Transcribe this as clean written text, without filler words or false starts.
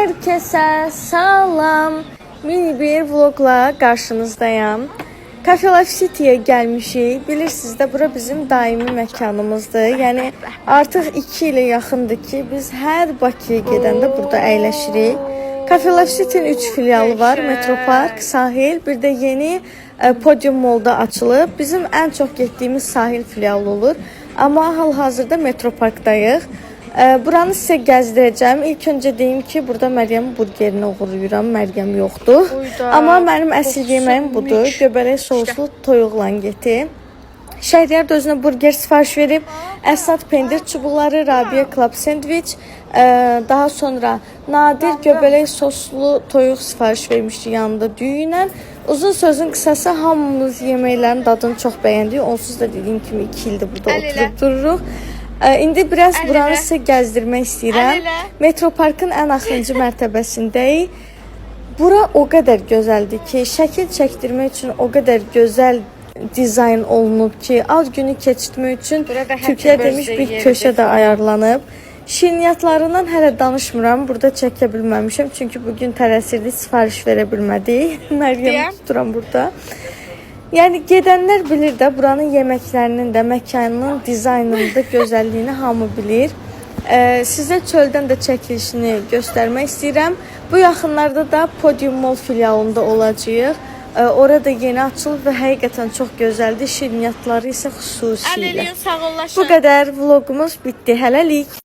Herkese salam. Mini bir vlogla karşınızdayım. Cafe Life City'ye gelmişik. Bilirsiniz de bura bizim daimi məkanımızdır. Yəni artıq 2 ilə yaxındır ki, biz hər Bakıya gedəndə burada əyləşirik. Cafe Life City'nin 3 filialı var. Metropark, Sahil, bir də yeni Podium Mall'da açılıb. Bizim ən çox getdiyimiz Sahil filialı olur. Amma hal-hazırda Metroparkdayıq. Buranı sizə gəzdirəcəm. İlk öncə deyim ki, burada Məryəm burgerini uğurlayıram. Məryəm yoxdur. Amma mənim əsl yeməyim budur. Göbələk soslu toyuqla geti. Şəhriyar da özünə burger sifariş verib. Əsad pendir çubuqları, Rabia Club sandviç. Daha sonra Nadir göbələk soslu toyuq sifariş vermişdi yanında düyünlə. Uzun sözün qısası hamımız yeməklərin dadını çox bəyəndik. Onsuz da dediyim kimi 2 ildir burada oturub dururuq. İndi biraz buranı sizə gəzdirmək istəyirəm. Metroparkın ən axırıncı mərtəbəsindəyik. Bura o qədər gözəldir ki, şəkil çəkdirmək üçün o qədər gözəl dizayn olunub ki, ad günü keçirtmək üçün Türkiyə demiş bir köşə də ayarlanıb. Şirniyyatlarından hələ danışmıram, burada çəkə bilməmişəm. Çünki bugün tələsirdik, sifariş verə bilmədik. Məryəm tuturam burada. Yəni gedənlər bilir də buranın yeməklərinin də, məkanının dizaynının da gözəlliyini hamı bilir. Sizə çöldən də çəkilişini göstərmək istəyirəm. Bu yaxınlarda da Podium Mall filialında olacağıq. Orada yeni açılıb və həqiqətən çox gözəldir. Şirniyyatları isə xüsusilə. Bu qədər vlogumuz bitdi. Hələlik.